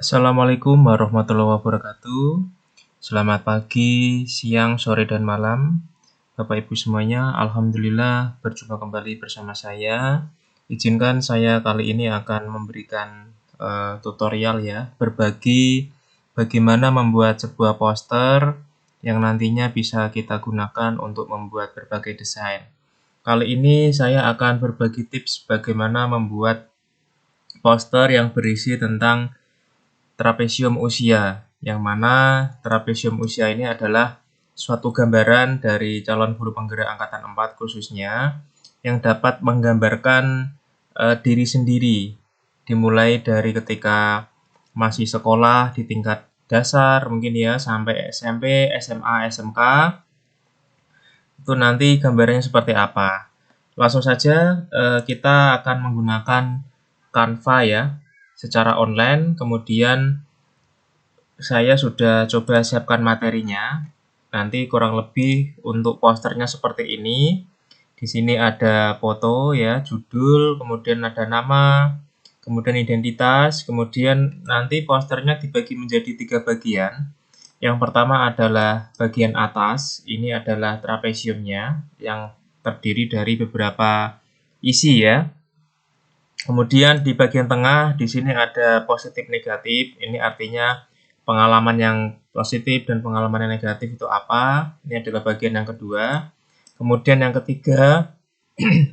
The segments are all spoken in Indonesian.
Assalamualaikum warahmatullahi wabarakatuh. Selamat pagi, siang, sore, dan malam. Bapak Ibu semuanya, Alhamdulillah berjumpa kembali bersama saya. Izinkan saya kali ini akan memberikan tutorial ya, berbagi bagaimana membuat sebuah poster yang nantinya bisa kita gunakan untuk membuat berbagai desain. Kali ini saya akan berbagi tips bagaimana membuat poster yang berisi tentang trapesium usia, yang mana trapesium usia ini adalah suatu gambaran dari calon guru penggerak angkatan 4 khususnya yang dapat menggambarkan diri sendiri, dimulai dari ketika masih sekolah di tingkat dasar mungkin ya sampai SMP, SMA, SMK. Itu nanti gambarannya seperti apa. Langsung saja kita akan menggunakan Canva ya secara online, kemudian saya sudah coba siapkan materinya. Nanti kurang lebih untuk posternya seperti ini. Di sini ada foto ya, judul, kemudian ada nama, kemudian identitas, kemudian nanti posternya dibagi menjadi 3 bagian. Yang pertama adalah bagian atas, ini adalah trapesiumnya yang terdiri dari beberapa isi ya. Kemudian di bagian tengah di sini ada positif negatif, ini artinya pengalaman yang positif dan pengalaman yang negatif itu apa. Ini adalah bagian yang kedua. Kemudian yang ketiga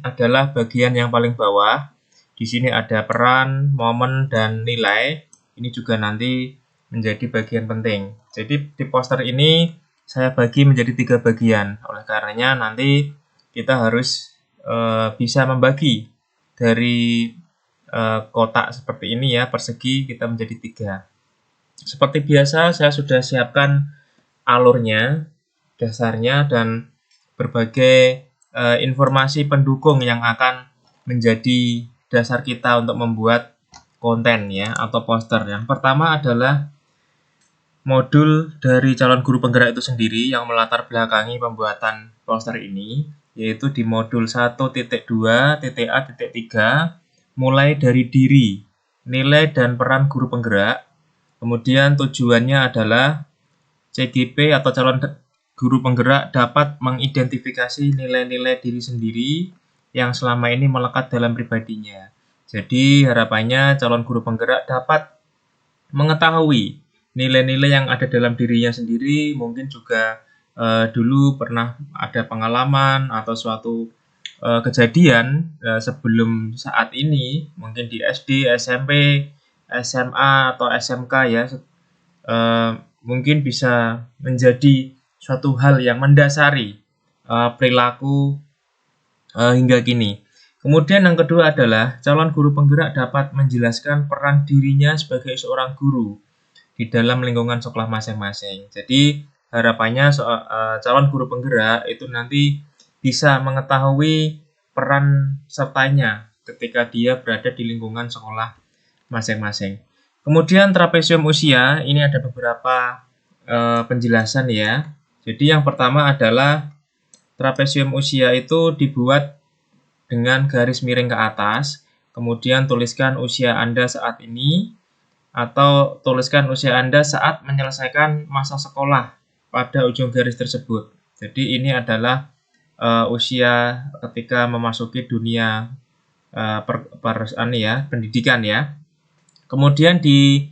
adalah bagian yang paling bawah. Di sini ada peran, momen, dan nilai. Ini juga nanti menjadi bagian penting. Jadi di poster ini saya bagi menjadi 3 bagian. Oleh karenanya nanti kita harus bisa membagi dari kotak seperti ini ya, persegi kita menjadi 3. Seperti biasa saya sudah siapkan alurnya, dasarnya, dan berbagai informasi pendukung yang akan menjadi dasar kita untuk membuat konten ya atau poster. Yang pertama adalah modul dari calon guru penggerak itu sendiri yang melatar belakangi pembuatan poster ini, yaitu di modul 1.2.A.3 mulai dari diri, nilai dan peran guru penggerak. Kemudian tujuannya adalah CGP atau calon guru penggerak dapat mengidentifikasi nilai-nilai diri sendiri yang selama ini melekat dalam pribadinya. Jadi harapannya calon guru penggerak dapat mengetahui nilai-nilai yang ada dalam dirinya sendiri, mungkin juga dulu pernah ada pengalaman atau suatu kejadian sebelum saat ini, mungkin di SD, SMP, SMA atau SMK ya, mungkin bisa menjadi suatu hal yang mendasari perilaku hingga kini. Kemudian yang kedua adalah calon guru penggerak dapat menjelaskan peran dirinya sebagai seorang guru di dalam lingkungan sekolah masing-masing. Jadi harapannya calon guru penggerak itu nanti bisa mengetahui peran sertanya ketika dia berada di lingkungan sekolah masing-masing. Kemudian trapesium usia, ini ada beberapa penjelasan ya. Jadi yang pertama adalah trapesium usia itu dibuat dengan garis miring ke atas, kemudian tuliskan usia Anda saat ini, atau tuliskan usia Anda saat menyelesaikan masa sekolah pada ujung garis tersebut. Jadi ini adalah usia ketika memasuki dunia pendidikan ya. Kemudian di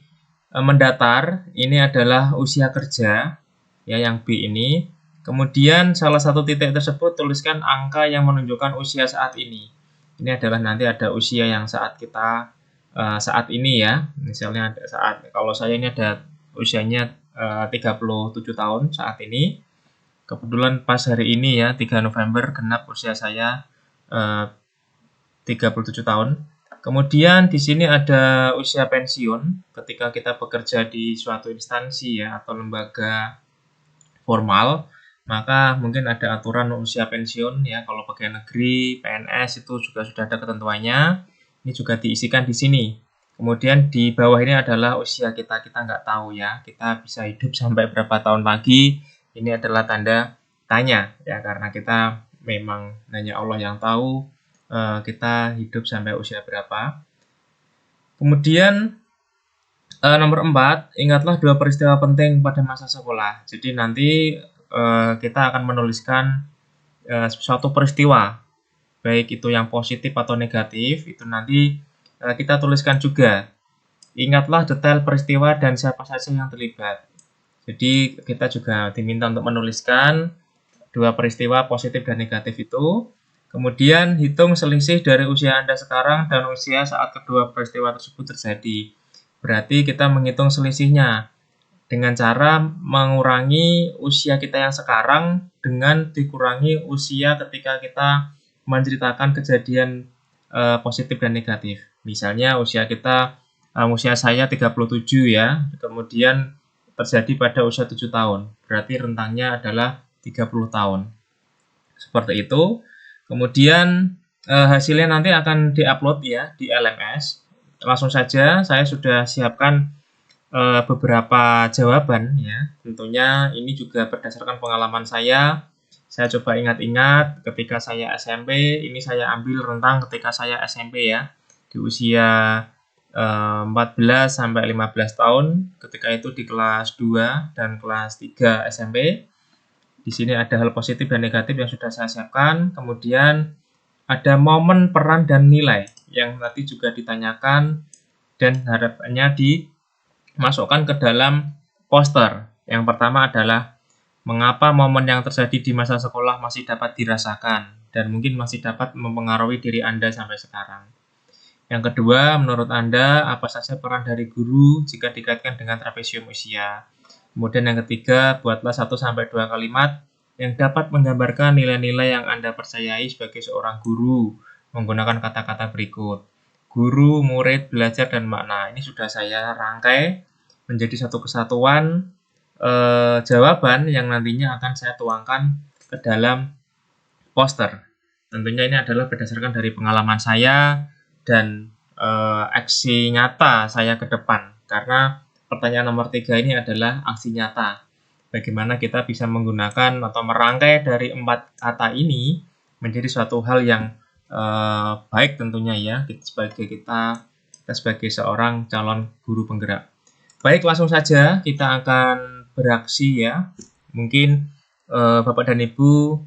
mendatar ini adalah usia kerja ya, yang B ini. Kemudian salah satu titik tersebut tuliskan angka yang menunjukkan usia saat ini. Ini adalah nanti ada usia yang saat kita saat ini ya. Misalnya saat kalau saya ini ada usianya 37 tahun saat ini. Kebetulan pas hari ini ya 3 November genap usia saya 37 tahun. Kemudian di sini ada usia pensiun ketika kita bekerja di suatu instansi ya atau lembaga formal, maka mungkin ada aturan usia pensiun ya. Kalau pegawai negeri, PNS itu juga sudah ada ketentuannya. Ini juga diisikan di sini. Kemudian di bawah ini adalah usia kita nggak tahu ya. Kita bisa hidup sampai berapa tahun lagi. Ini adalah tanda tanya ya, karena kita memang hanya Allah yang tahu kita hidup sampai usia berapa. Kemudian Nomor 4, ingatlah dua peristiwa penting pada masa sekolah. Jadi nanti kita akan menuliskan suatu peristiwa, baik itu yang positif atau negatif, itu nanti kita tuliskan juga. Ingatlah detail peristiwa dan siapa saja yang terlibat. Jadi kita juga diminta untuk menuliskan dua peristiwa positif dan negatif itu. Kemudian hitung selisih dari usia Anda sekarang dan usia saat kedua peristiwa tersebut terjadi. Berarti kita menghitung selisihnya dengan cara mengurangi usia kita yang sekarang dengan dikurangi usia ketika kita menceritakan kejadian positif dan negatif. Misalnya usia saya 37 ya, kemudian terjadi pada usia 7 tahun. Berarti rentangnya adalah 30 tahun. Seperti itu. Kemudian hasilnya nanti akan diupload ya di LMS. Langsung saja saya sudah siapkan beberapa jawaban ya. Tentunya ini juga berdasarkan pengalaman saya. Saya coba ingat-ingat ketika saya SMP, ini saya ambil rentang ketika saya SMP ya. Di usia 14 sampai 15 tahun, ketika itu di kelas 2 dan kelas 3 SMP. Di sini ada hal positif dan negatif yang sudah saya siapkan. Kemudian ada momen, peran, dan nilai yang nanti juga ditanyakan dan harapannya dimasukkan ke dalam poster. Yang pertama adalah mengapa momen yang terjadi di masa sekolah masih dapat dirasakan dan mungkin masih dapat mempengaruhi diri Anda sampai sekarang. Yang kedua, menurut Anda, apa saja peran dari guru jika dikaitkan dengan trapesium usia? Kemudian yang ketiga, buatlah 1-2 kalimat yang dapat menggambarkan nilai-nilai yang Anda percayai sebagai seorang guru menggunakan kata-kata berikut. Guru, murid, belajar, dan makna. Ini sudah saya rangkai menjadi satu kesatuan jawaban yang nantinya akan saya tuangkan ke dalam poster. Tentunya ini adalah berdasarkan dari pengalaman saya dan aksi nyata saya ke depan. Karena pertanyaan nomor 3 ini adalah aksi nyata. Bagaimana kita bisa menggunakan atau merangkai dari 4 kata ini menjadi suatu hal yang baik tentunya ya kita sebagai seorang calon guru penggerak. Baik, langsung saja kita akan beraksi ya. Mungkin Bapak dan Ibu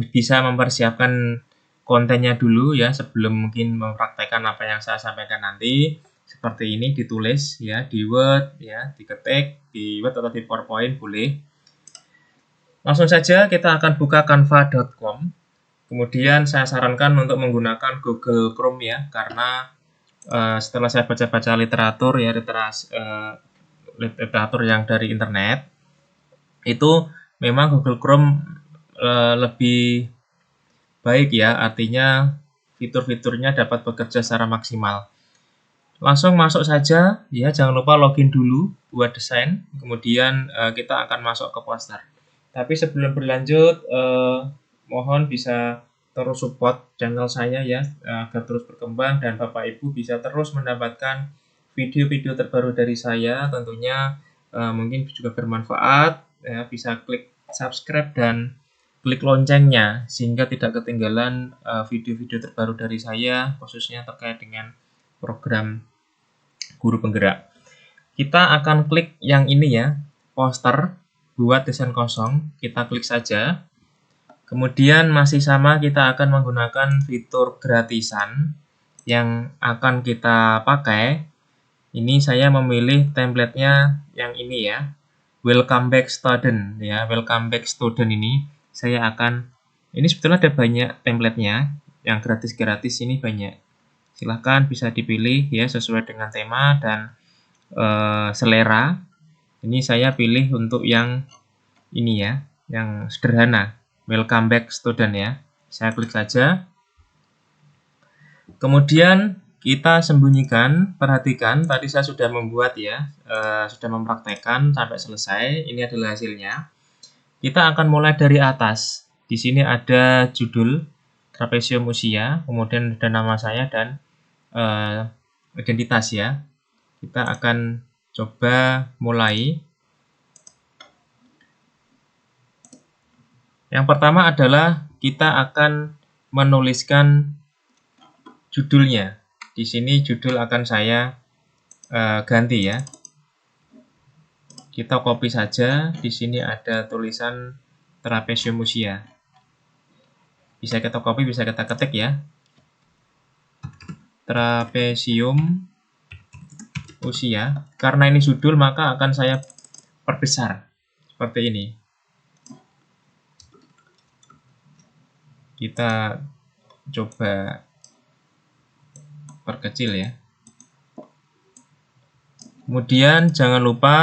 bisa mempersiapkan kontennya dulu ya sebelum mungkin mempraktekkan apa yang saya sampaikan nanti. Seperti ini ditulis ya di Word ya, diketik di Word atau di PowerPoint boleh. Langsung saja kita akan buka canva.com. Kemudian saya sarankan untuk menggunakan Google Chrome ya, karena setelah saya baca-baca literatur ya, literatur yang dari internet, itu memang Google Chrome lebih baik ya, artinya fitur-fiturnya dapat bekerja secara maksimal. Langsung masuk saja ya, jangan lupa login dulu buat desain, kemudian kita akan masuk ke poster. Tapi sebelum berlanjut, mohon bisa terus support channel saya ya, agar terus berkembang dan Bapak Ibu bisa terus mendapatkan video-video terbaru dari saya. Tentunya mungkin juga bermanfaat ya, bisa klik subscribe dan klik loncengnya sehingga tidak ketinggalan video-video terbaru dari saya, khususnya terkait dengan program guru penggerak. Kita akan klik yang ini ya, poster buat desain kosong, kita klik saja. Kemudian masih sama, kita akan menggunakan fitur gratisan yang akan kita pakai. Ini saya memilih template-nya yang ini ya, welcome back student ya, welcome back student ini saya akan, ini sebetulnya ada banyak template-nya, yang gratis-gratis ini banyak. Silahkan bisa dipilih ya sesuai dengan tema dan selera. Ini saya pilih untuk yang ini ya, yang sederhana, welcome back student ya. Saya klik saja. Kemudian kita sembunyikan, perhatikan tadi saya sudah membuat ya, sudah mempraktekkan sampai selesai. Ini adalah hasilnya. Kita akan mulai dari atas. Di sini ada judul trapesium usia, kemudian ada nama saya dan identitas ya. Kita akan coba mulai. Yang pertama adalah kita akan menuliskan judulnya. Di sini judul akan saya ganti ya. Kita copy saja. Di sini ada tulisan Trapesium usia. Bisa kita copy, bisa kita ketik ya. Trapesium usia. Karena ini judul, maka akan saya perbesar seperti ini. Kita coba perkecil ya. Kemudian jangan lupa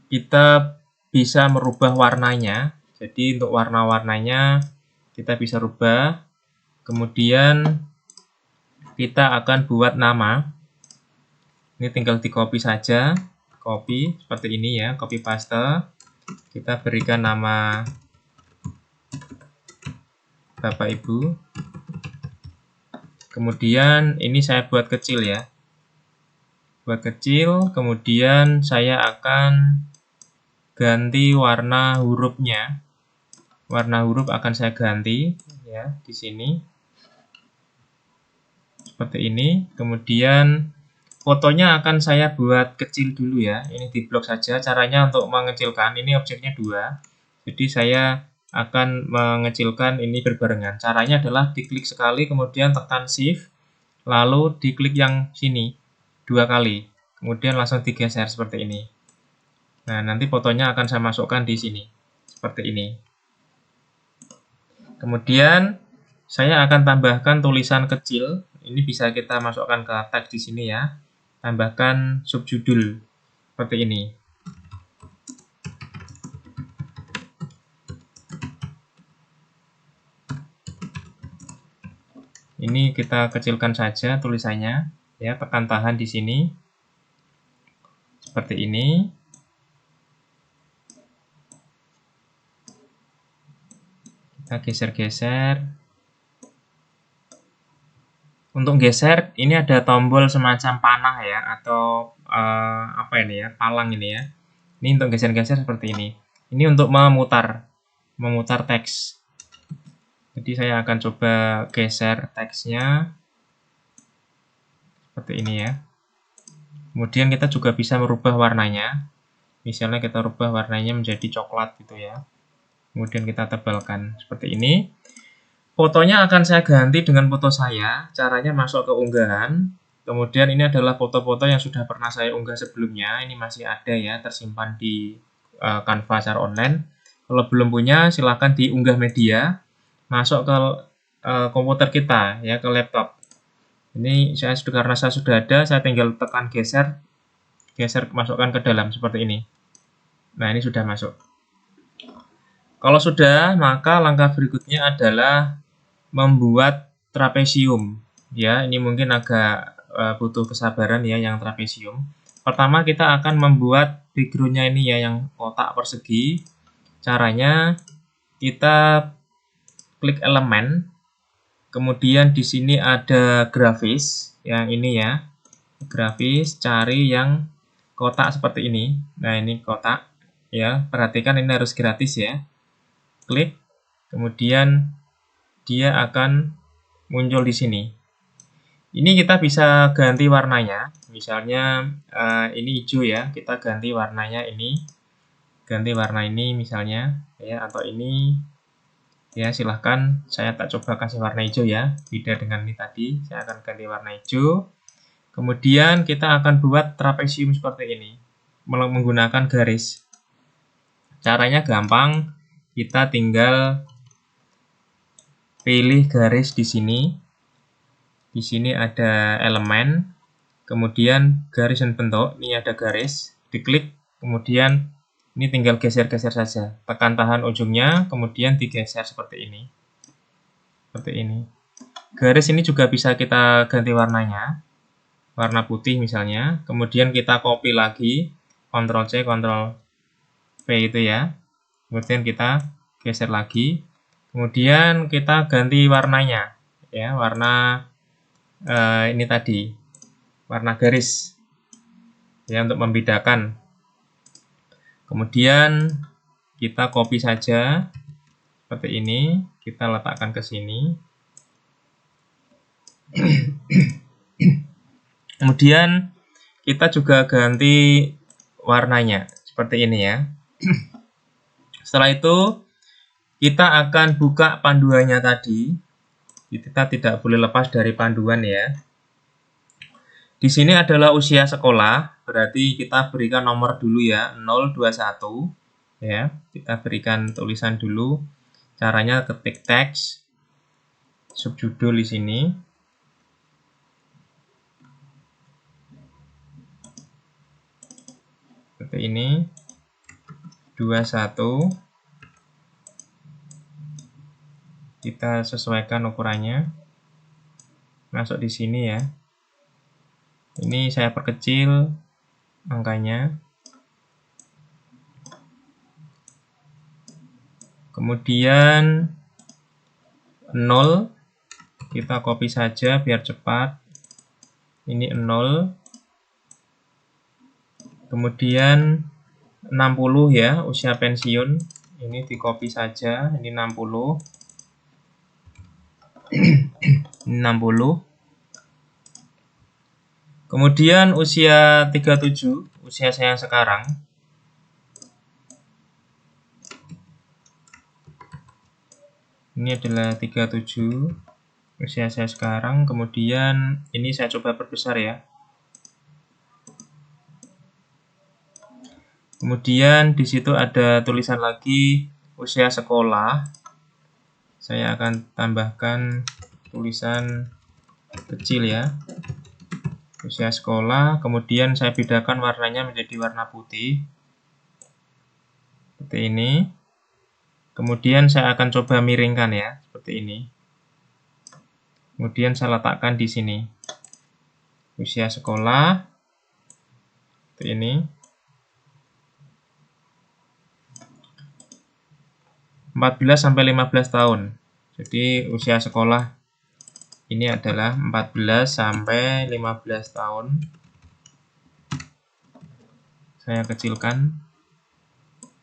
kita bisa merubah warnanya. Jadi untuk warna-warnanya kita bisa rubah. Kemudian kita akan buat nama. Ini tinggal di copy saja. Copy seperti ini ya, copy paste. Kita berikan nama Bapak Ibu. Kemudian ini saya buat kecil ya. Buat kecil, kemudian saya akan ganti warna hurufnya. Warna huruf akan saya ganti ya di sini. Seperti ini. Kemudian fotonya akan saya buat kecil dulu ya. Ini di blok saja. Caranya untuk mengecilkan, ini objeknya 2. Jadi saya akan mengecilkan ini berbarengan. Caranya adalah diklik sekali, kemudian tekan shift, lalu diklik yang sini 2 kali. Kemudian langsung digeser seperti ini. Nah, nanti fotonya akan saya masukkan di sini. Seperti ini. Kemudian saya akan tambahkan tulisan kecil. Ini bisa kita masukkan ke teks di sini ya. Tambahkan subjudul seperti ini. Ini kita kecilkan saja tulisannya ya, tekan tahan di sini. Seperti ini. Kita geser-geser. Untuk geser, ini ada tombol semacam panah ya, atau apa ini ya, palang ini ya. Ini untuk geser-geser seperti ini. Ini untuk memutar teks. Jadi saya akan coba geser teksnya seperti ini ya. Kemudian kita juga bisa merubah warnanya. Misalnya kita rubah warnanya menjadi coklat gitu ya. Kemudian kita tebalkan seperti ini. Fotonya akan saya ganti dengan foto saya. Caranya masuk ke unggahan. Kemudian ini adalah foto-foto yang sudah pernah saya unggah sebelumnya. Ini masih ada ya, tersimpan di Canva secara online. Kalau belum punya, silahkan diunggah media. Masuk ke komputer kita ya, ke laptop. Ini karena saya sudah ada, saya tinggal tekan geser, masukkan ke dalam seperti ini. Nah, ini sudah masuk. Kalau sudah, maka langkah berikutnya adalah membuat trapesium. Ya, ini mungkin agak butuh kesabaran ya yang trapesium. Pertama kita akan membuat background-nya ini ya yang kotak persegi. Caranya kita klik elemen, kemudian di sini ada grafis, yang ini ya. Grafis, cari yang kotak seperti ini. Nah, ini kotak ya. Perhatikan ini harus gratis ya. Klik, kemudian dia akan muncul di sini. Ini kita bisa ganti warnanya. Misalnya ini hijau ya, kita ganti warnanya ini. Ganti warna ini misalnya ya, atau ini ya, silahkan. Saya tak coba kasih warna hijau ya, beda dengan ini tadi. Saya akan ganti warna hijau. Kemudian kita akan buat trapesium seperti ini menggunakan garis. Caranya gampang. Kita tinggal pilih garis di sini. Di sini ada elemen, kemudian garis dan bentuk. Ini ada garis, diklik, kemudian ini tinggal geser-geser saja. Tekan tahan ujungnya, kemudian digeser seperti ini. Seperti ini. Garis ini juga bisa kita ganti warnanya. Warna putih misalnya. Kemudian kita copy lagi, Ctrl C, Ctrl V itu ya. Kemudian kita geser lagi. Kemudian kita ganti warnanya. Ya, warna ini tadi. Warna garis. Ya, untuk membedakan. Kemudian kita copy saja seperti ini, kita letakkan ke sini. Kemudian kita juga ganti warnanya seperti ini ya. Setelah itu kita akan buka panduannya tadi. Kita tidak boleh lepas dari panduan ya. Di sini adalah usia sekolah, berarti kita berikan nomor dulu ya, 021 ya. Kita berikan tulisan dulu. Caranya ketik teks subjudul di sini. Seperti ini. 21. Kita sesuaikan ukurannya. Masuk di sini ya. Ini saya perkecil angkanya. Kemudian 0 kita copy saja biar cepat. Ini 0. Kemudian 60 ya, usia pensiun. Ini di copy saja, ini 60. Ini 60. Kemudian usia 37, usia saya sekarang. Ini adalah 37, usia saya sekarang. Kemudian ini saya coba perbesar ya. Kemudian di situ ada tulisan lagi usia sekolah. Saya akan tambahkan tulisan kecil ya. Usia sekolah, kemudian saya bedakan warnanya menjadi warna putih. Seperti ini. Kemudian saya akan coba miringkan ya, seperti ini. Kemudian saya letakkan di sini. Usia sekolah. Seperti ini. 14 sampai 15 tahun. Jadi usia sekolah ini adalah 14 sampai 15 tahun. Saya kecilkan.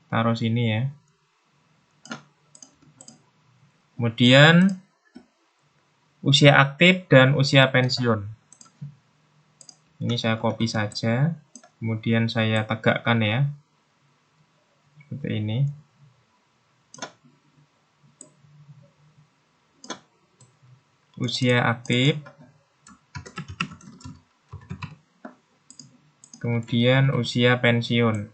Taruh sini ya. Kemudian usia aktif dan usia pensiun. Ini saya copy saja. Kemudian saya tegakkan ya. Seperti ini. Usia aktif, kemudian usia pensiun.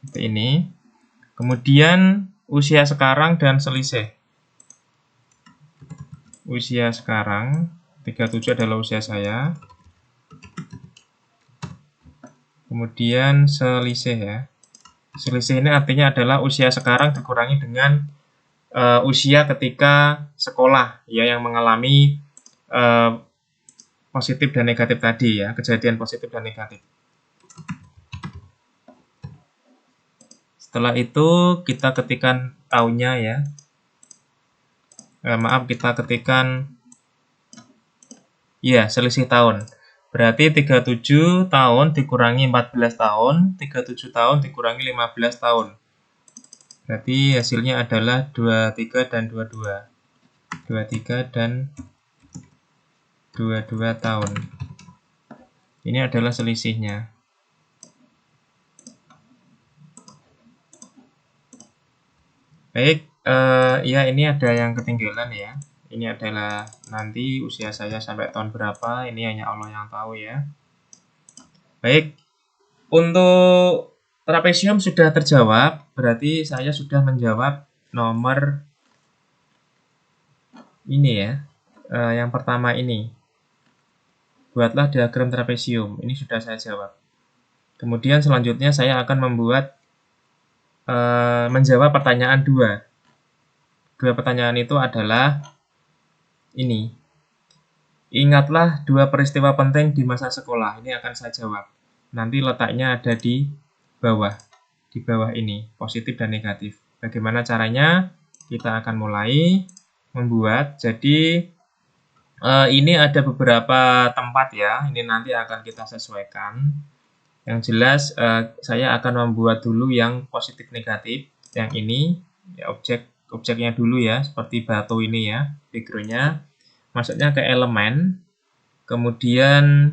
Seperti ini. Kemudian usia sekarang dan selisih. Usia sekarang, 37 adalah usia saya. Kemudian selisih ya. Selisih ini artinya adalah usia sekarang dikurangi dengan usia ketika sekolah ya, yang mengalami positif dan negatif tadi ya, kejadian positif dan negatif. Setelah itu kita ketikkan tahunnya ya. Kita ketikkan ya, selisih tahun. Berarti 37 tahun dikurangi 14 tahun, 37 tahun dikurangi 15 tahun. Berarti hasilnya adalah 23 dan 22. 23 dan 22 tahun. Ini adalah selisihnya. Baik, ya ini ada yang ketinggalan ya. Ini adalah nanti usia saya sampai tahun berapa, ini hanya Allah yang tahu ya. Baik, untuk trapesium sudah terjawab, berarti saya sudah menjawab nomor ini ya. Yang pertama ini. Buatlah diagram trapesium, ini sudah saya jawab. Kemudian selanjutnya saya akan membuat menjawab pertanyaan 2. Dua pertanyaan itu adalah ini. Ingatlah 2 peristiwa penting di masa sekolah. Ini akan saya jawab. Nanti letaknya ada di bawah. Di bawah ini, positif dan negatif. Bagaimana caranya? Kita akan mulai membuat. Jadi ini ada beberapa tempat ya. Ini nanti akan kita sesuaikan. Yang jelas saya akan membuat dulu yang positif negatif. Yang ini ya, objeknya dulu ya, seperti batu ini ya, backgroundnya. masuknya ke elemen, kemudian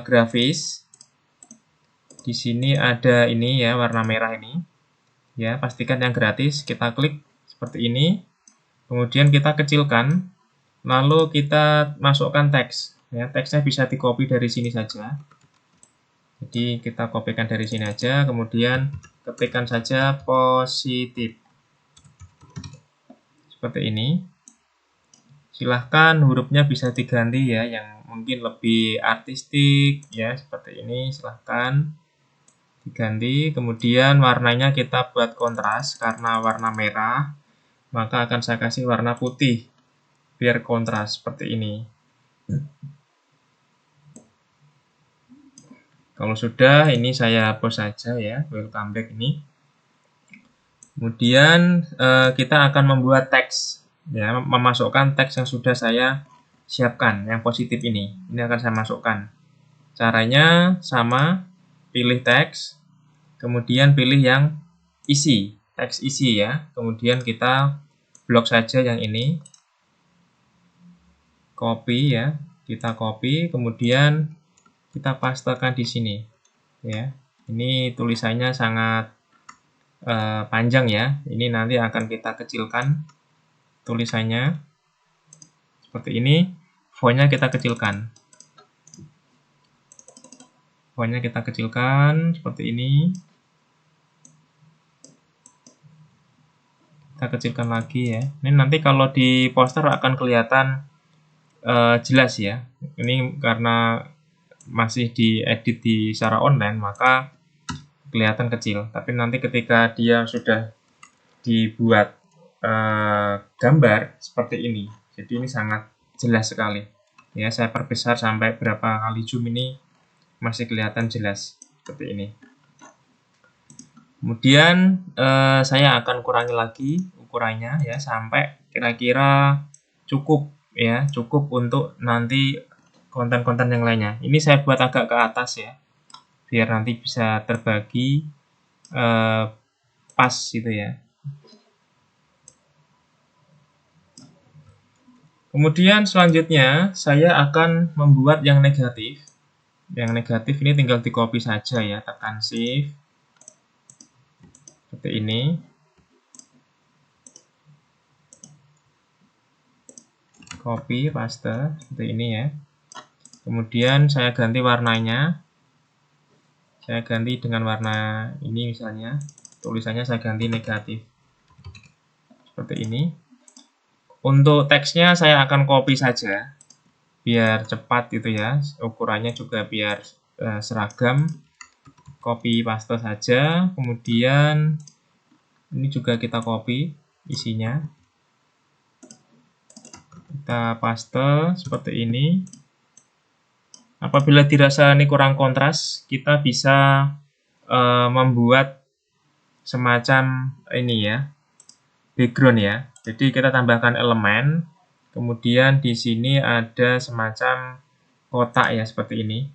grafis. Di sini ada ini ya, warna merah ini. Ya, pastikan yang gratis, kita klik seperti ini. Kemudian kita kecilkan, lalu kita masukkan teks. Ya, teksnya bisa di-copy dari sini saja. Jadi kita kopikan dari sini aja, kemudian ketikkan saja positif. Seperti ini. Silahkan hurufnya bisa diganti ya, yang mungkin lebih artistik ya, seperti ini. Silahkan diganti. Kemudian warnanya kita buat kontras, karena warna merah maka akan saya kasih warna putih biar kontras seperti ini. Kalau sudah, ini saya hapus saja ya, welcome back ini. Kemudian kita akan membuat teks ya, memasukkan teks yang sudah saya siapkan, yang positif ini akan saya masukkan. Caranya sama, pilih teks, kemudian pilih yang isi, teks isi ya. Kemudian kita blok saja yang ini, copy ya, kita copy, kemudian kita pastekan di sini ya. Ini tulisannya sangat panjang ya. Ini nanti akan kita kecilkan tulisannya seperti ini. Fontnya kita kecilkan. Fontnya kita kecilkan seperti ini. Kita kecilkan lagi ya. Ini nanti kalau di poster akan kelihatan jelas ya. Ini karena masih diedit di secara online, maka kelihatan kecil. Tapi nanti ketika dia sudah dibuat gambar seperti ini, jadi ini sangat jelas sekali. Ya, saya perbesar sampai berapa kali zoom ini masih kelihatan jelas seperti ini. Kemudian saya akan kurangi lagi ukurannya ya sampai kira-kira cukup ya, cukup untuk nanti konten-konten yang lainnya. Ini saya buat agak ke atas ya, biar nanti bisa terbagi pas gitu ya. Kemudian selanjutnya saya akan membuat yang negatif. Yang negatif ini tinggal di copy saja ya, tekan shift seperti ini. Copy, paste seperti ini ya. Kemudian saya ganti warnanya. Saya ganti dengan warna ini misalnya. Tulisannya saya ganti negatif. Seperti ini. Untuk teksnya saya akan copy saja. Biar cepat gitu ya. Ukurannya juga biar seragam. Copy paste saja. Kemudian ini juga kita copy isinya. Kita paste seperti ini. Apabila dirasa ini kurang kontras, kita bisa membuat semacam ini ya, background ya. Jadi kita tambahkan elemen, kemudian di sini ada semacam kotak ya, seperti ini.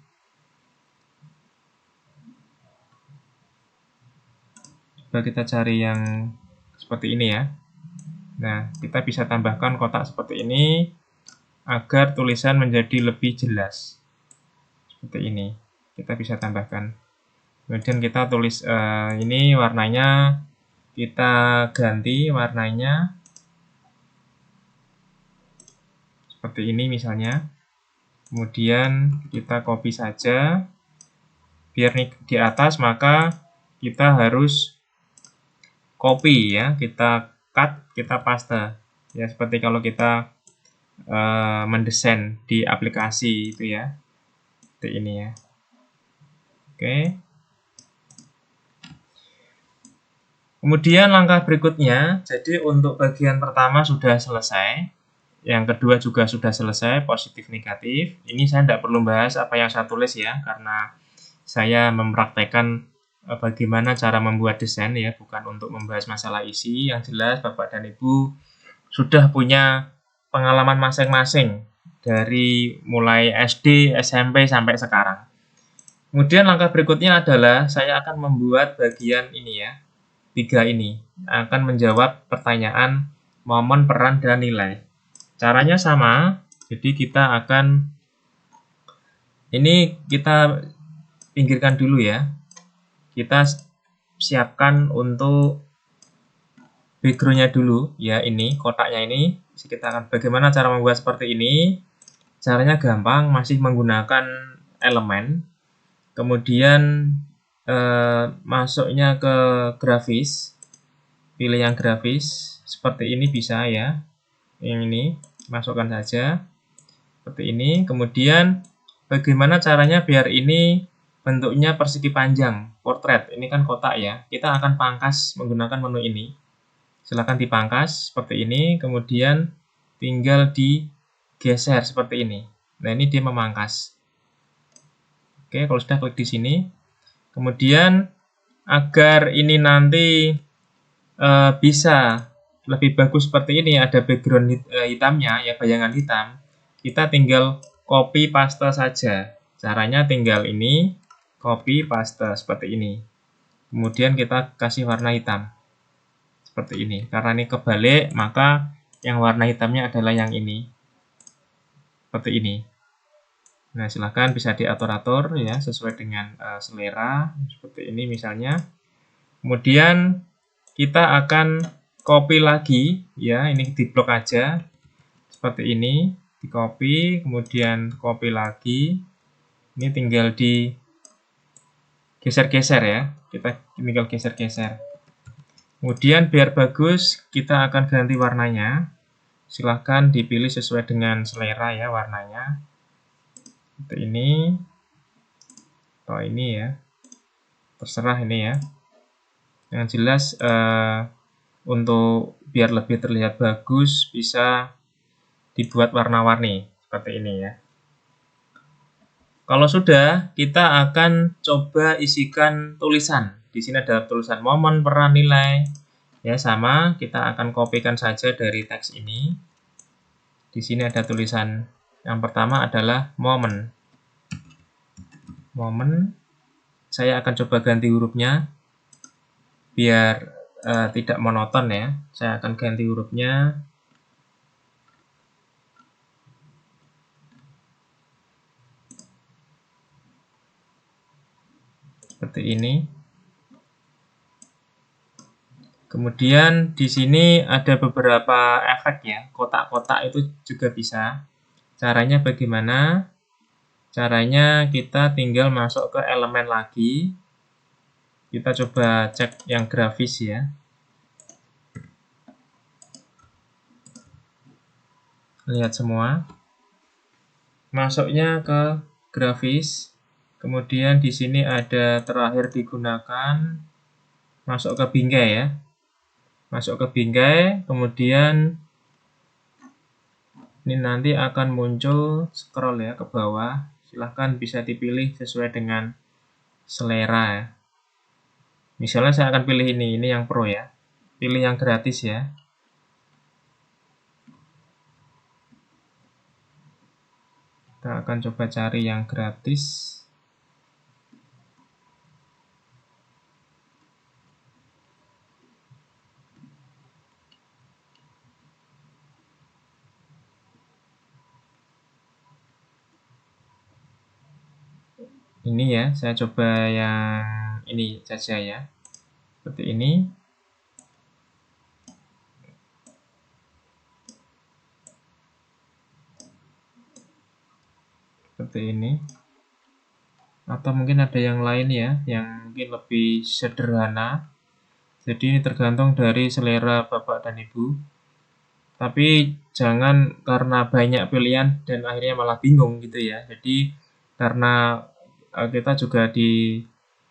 Coba kita cari yang seperti ini ya. Nah, kita bisa tambahkan kotak seperti ini agar tulisan menjadi lebih jelas. Seperti ini, kita bisa tambahkan. Kemudian kita tulis ini warnanya, kita ganti warnanya seperti ini misalnya. Kemudian kita copy saja. Biar di atas maka kita harus copy ya, kita cut, kita paste. Ya seperti kalau kita mendesain di aplikasi itu ya. Seperti ini ya. Oke. Kemudian langkah berikutnya, jadi untuk bagian pertama sudah selesai. Yang kedua juga sudah selesai, positif negatif. Ini saya tidak perlu bahas apa yang saya tulis ya, karena saya mempraktekkan bagaimana cara membuat desain ya, bukan untuk membahas masalah isi. Yang jelas Bapak dan Ibu sudah punya pengalaman masing-masing dari mulai SD, SMP sampai sekarang. Kemudian langkah berikutnya adalah saya akan membuat bagian ini ya, 3 ini akan menjawab pertanyaan momen, peran, dan nilai. Caranya sama, jadi kita akan, ini kita pinggirkan dulu ya. Kita siapkan untuk background-nya dulu ya, ini kotaknya ini. Kita akan bagaimana cara membuat seperti ini. Caranya gampang, masih menggunakan elemen. Kemudian masuknya ke grafis. Pilih yang grafis, seperti ini bisa ya. Yang ini, masukkan saja. Seperti ini. Kemudian bagaimana caranya biar ini bentuknya persegi panjang, portrait. Ini kan kotak ya. Kita akan pangkas menggunakan menu ini. Silahkan dipangkas seperti ini. Kemudian tinggal digeser seperti ini. Nah, ini dia memangkas. Oke, kalau sudah klik di sini. Kemudian agar ini nanti bisa lebih bagus seperti ini, ada background hitamnya ya, bayangan hitam, kita tinggal copy paste saja. Caranya tinggal ini, copy paste seperti ini. Kemudian kita kasih warna hitam seperti ini. Karena ini kebalik, maka yang warna hitamnya adalah yang ini, seperti ini. Nah, silahkan bisa diatur-atur ya sesuai dengan selera, seperti ini misalnya. Kemudian kita akan copy lagi ya, ini di blok aja seperti ini, di copy, kemudian copy lagi. Ini tinggal di geser-geser ya, kita tinggal geser-geser. Kemudian biar bagus, kita akan ganti warnanya. Silahkan dipilih sesuai dengan selera ya warnanya. Seperti ini atau ini ya, terserah ini ya. Yang jelas untuk biar lebih terlihat bagus bisa dibuat warna-warni seperti ini ya. Kalau sudah, kita akan coba isikan tulisan. Di sini ada tulisan momen, peran, nilai. Ya, sama, kita akan kopikan saja dari teks ini. Di sini ada tulisan yang pertama adalah momen. Momen. Saya akan coba ganti hurufnya biar tidak monoton ya. Saya akan ganti hurufnya. Seperti ini. Kemudian di sini ada beberapa efek ya. Kotak-kotak itu juga bisa. Caranya bagaimana? Caranya kita tinggal masuk ke elemen lagi. Kita coba cek yang grafis ya. Lihat semua. Masuknya ke grafis. Kemudian di sini ada terakhir digunakan. Masuk ke bingkai ya. Masuk ke bingkai. Kemudian ini nanti akan muncul scroll ya ke bawah. Silahkan bisa dipilih sesuai dengan selera ya. Misalnya saya akan pilih ini yang pro ya. Pilih yang gratis ya. Kita akan coba cari yang gratis. Ini ya, saya coba yang ini saja ya. Seperti ini. Seperti ini. Atau mungkin ada yang lain ya, yang mungkin lebih sederhana. Jadi ini tergantung dari selera Bapak dan Ibu. Tapi jangan karena banyak pilihan dan akhirnya malah bingung gitu ya. Jadi karena kita juga di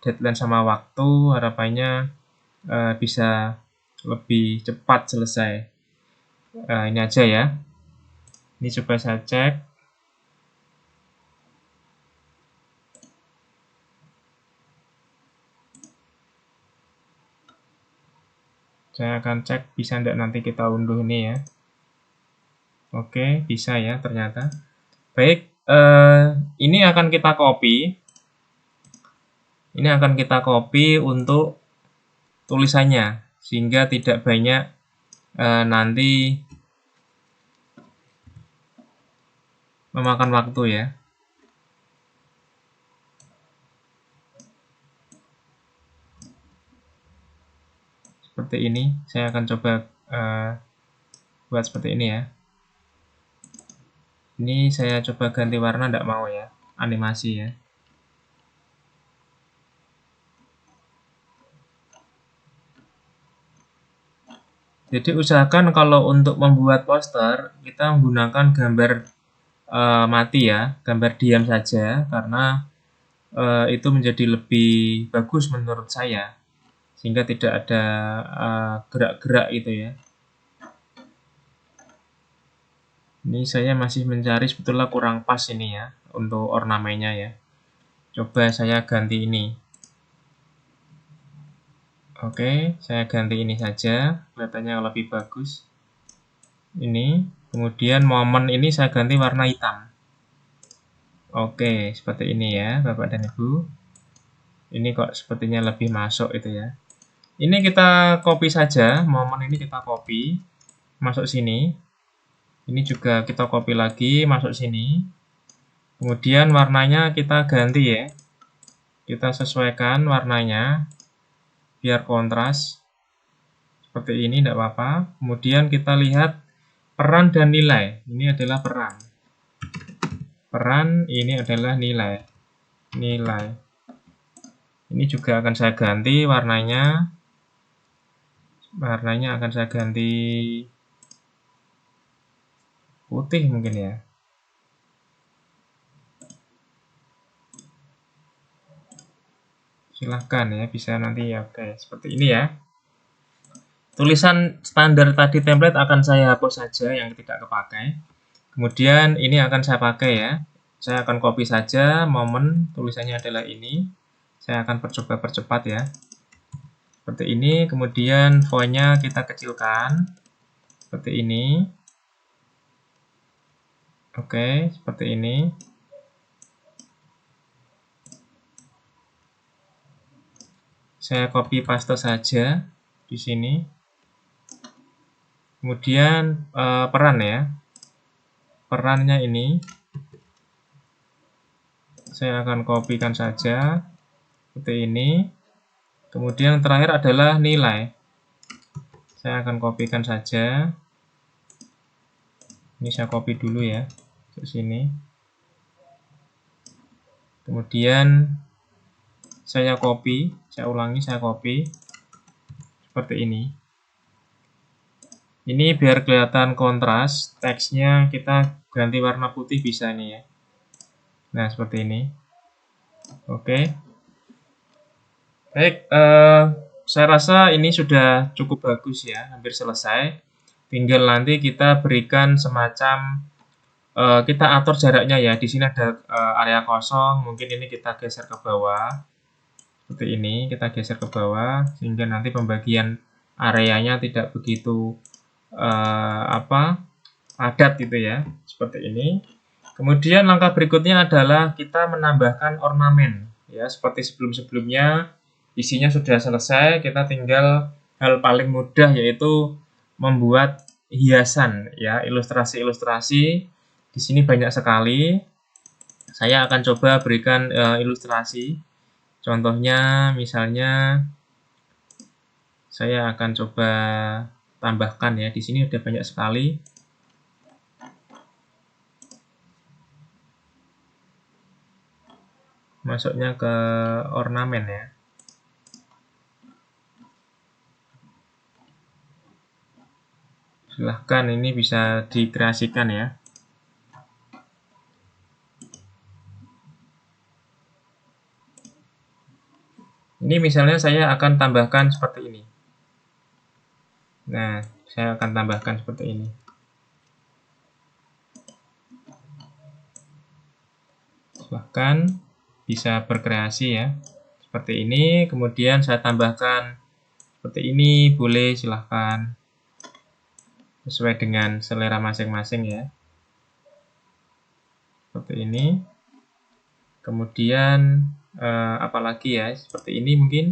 deadline sama waktu, harapannya bisa lebih cepat selesai. Ini aja ya. Ini coba saya cek. Saya akan cek bisa enggak nanti kita unduh ini ya. Oke, bisa ya ternyata. Baik, ini akan kita copy. Ini akan kita copy untuk tulisannya, sehingga tidak banyak nanti memakan waktu ya. Seperti ini, saya akan coba buat seperti ini ya. Ini saya coba ganti warna, tidak mau ya, animasi ya. Jadi usahakan kalau untuk membuat poster, kita menggunakan gambar mati ya, gambar diam saja, karena itu menjadi lebih bagus menurut saya, sehingga tidak ada gerak-gerak gitu ya. Ini saya masih mencari, sebetulnya kurang pas ini ya untuk ornamennya ya. Coba saya ganti ini. Oke, saya ganti ini saja, kelihatannya lebih bagus. Ini, kemudian momen ini saya ganti warna hitam. Oke, seperti ini ya Bapak dan Ibu. Ini kok sepertinya lebih masuk itu ya. Ini kita copy saja, momen ini kita copy, masuk sini. Ini juga kita copy lagi, masuk sini. Kemudian warnanya kita ganti ya. Kita sesuaikan warnanya, biar kontras. Seperti ini, tidak apa-apa. Kemudian kita lihat peran dan nilai. Ini adalah peran. Peran, ini adalah nilai. Nilai. Ini juga akan saya ganti warnanya. Warnanya akan saya ganti putih mungkin ya. Silahkan ya, bisa nanti ya. Oke, seperti ini ya. Tulisan standar tadi template akan saya hapus saja yang tidak kepakai. Kemudian ini akan saya pakai ya. Saya akan copy saja, momen tulisannya adalah ini. Saya akan coba percepat ya. Seperti ini, kemudian fontnya kita kecilkan. Seperti ini. Oke, seperti ini. Saya copy paste saja di sini. Kemudian peran ya. Perannya ini saya akan kopikan saja seperti ini. Kemudian yang terakhir adalah nilai. Saya akan kopikan saja. Ini saya copy dulu ya ke sini. Kemudian saya copy, saya ulangi, saya copy seperti ini. Ini biar kelihatan kontras, teksnya kita ganti warna putih bisa nih ya. Nah, seperti ini. Oke. Baik, saya rasa ini sudah cukup bagus ya, hampir selesai. Tinggal nanti kita berikan semacam, kita atur jaraknya ya. Di sini ada area kosong, mungkin ini kita geser ke bawah. Seperti ini, kita geser ke bawah, sehingga nanti pembagian areanya tidak begitu padat gitu ya, seperti ini. Kemudian langkah berikutnya adalah kita menambahkan ornamen ya, seperti sebelum-sebelumnya. Isinya sudah selesai, kita tinggal hal paling mudah yaitu membuat hiasan ya, ilustrasi-ilustrasi. Di sini banyak sekali. Saya akan coba berikan ilustrasi. Contohnya misalnya saya akan coba tambahkan ya, di sini udah banyak sekali. Masuknya ke ornamen ya. Silahkan, ini bisa dikreasikan ya. Ini misalnya saya akan tambahkan seperti ini. Nah, saya akan tambahkan seperti ini. Silahkan, bisa berkreasi ya. Seperti ini, kemudian saya tambahkan seperti ini, boleh silahkan. Sesuai dengan selera masing-masing ya. Seperti ini. Kemudian apalagi ya, seperti ini mungkin.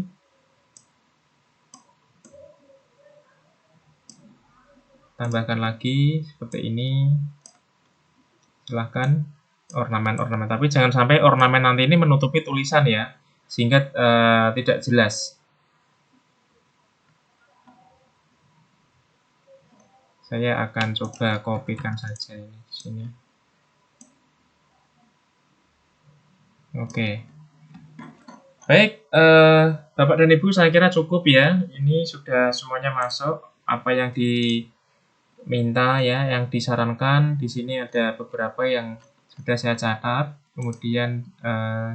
Tambahkan lagi seperti ini. Silahkan. ornamen-ornamen. Tapi jangan sampai ornamen nanti ini menutupi tulisan ya, sehingga tidak jelas. Saya akan coba kopikan saja ini di sini. Oke. Baik, Bapak dan Ibu, saya kira cukup ya. Ini sudah semuanya masuk apa yang diminta ya, yang disarankan. Di sini ada beberapa yang sudah saya catat, kemudian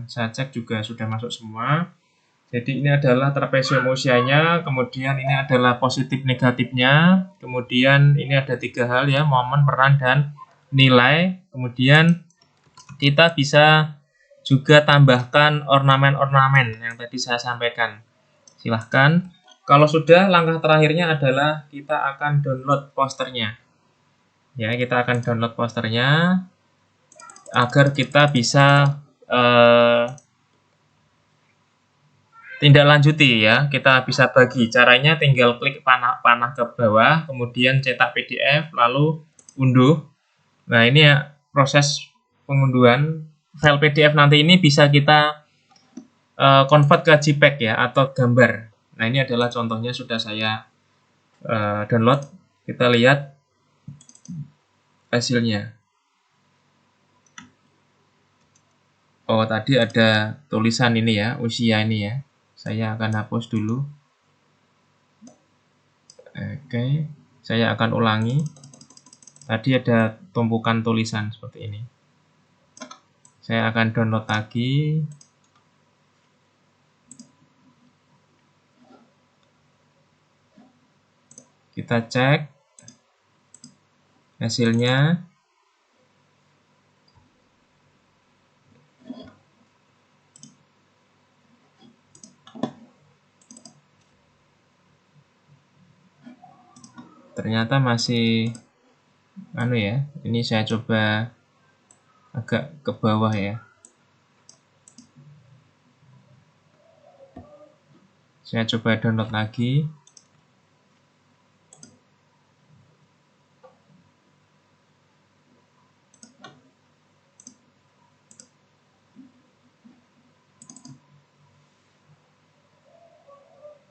saya cek juga sudah masuk semua. Jadi ini adalah trapesium usianya, kemudian ini adalah positif negatifnya, kemudian ini ada 3 hal ya, momen, peran, dan nilai. Kemudian kita bisa juga tambahkan ornamen-ornamen yang tadi saya sampaikan. Silahkan. Kalau sudah, langkah terakhirnya adalah kita akan download posternya. Ya, kita akan download posternya agar kita bisa tindak lanjuti ya, kita bisa bagi. Caranya tinggal klik panah ke bawah, kemudian cetak PDF, lalu unduh. Nah, ini ya proses pengunduhan. File PDF nanti ini bisa kita convert ke JPEG ya, atau gambar. Nah, ini adalah contohnya sudah saya download. Kita lihat hasilnya. Oh, tadi ada tulisan ini ya, usia ini ya. Saya akan hapus dulu. Oke, saya akan ulangi. Tadi ada tumpukan tulisan seperti ini. Saya akan download lagi. Kita cek hasilnya. Ternyata masih ya. Ini saya coba agak ke bawah ya. Saya coba download lagi.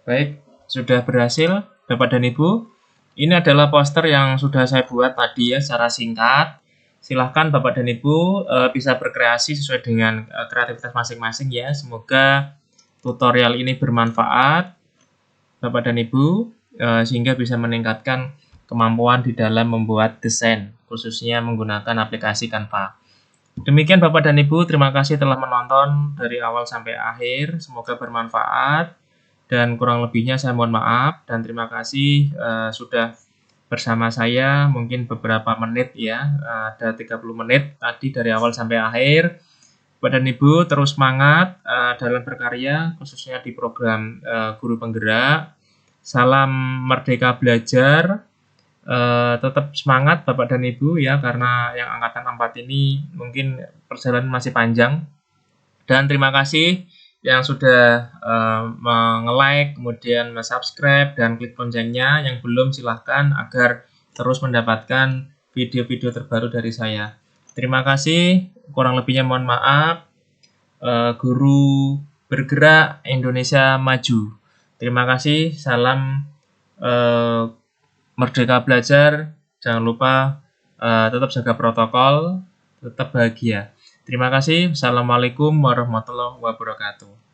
Baik, sudah berhasil Bapak dan Ibu. Ini adalah poster yang sudah saya buat tadi ya secara singkat. Silahkan Bapak dan Ibu bisa berkreasi sesuai dengan kreativitas masing-masing ya. Semoga tutorial ini bermanfaat Bapak dan Ibu sehingga bisa meningkatkan kemampuan di dalam membuat desain, khususnya menggunakan aplikasi Canva. Demikian Bapak dan Ibu, terima kasih telah menonton dari awal sampai akhir. Semoga bermanfaat. Dan kurang lebihnya saya mohon maaf dan terima kasih sudah bersama saya mungkin beberapa menit ya, ada 30 menit tadi dari awal sampai akhir. Bapak dan Ibu terus semangat dalam berkarya khususnya di program Guru Penggerak. Salam merdeka belajar. Tetap semangat Bapak dan Ibu ya, karena yang angkatan 4 ini mungkin perjalanan masih panjang. Dan terima kasih yang sudah nge-like, kemudian subscribe dan klik loncengnya. Yang belum silahkan agar terus mendapatkan video-video terbaru dari saya. Terima kasih, kurang lebihnya mohon maaf. Guru Bergerak Indonesia Maju. Terima kasih, salam merdeka belajar. Jangan lupa tetap jaga protokol, tetap bahagia. Terima kasih. Assalamualaikum warahmatullahi wabarakatuh.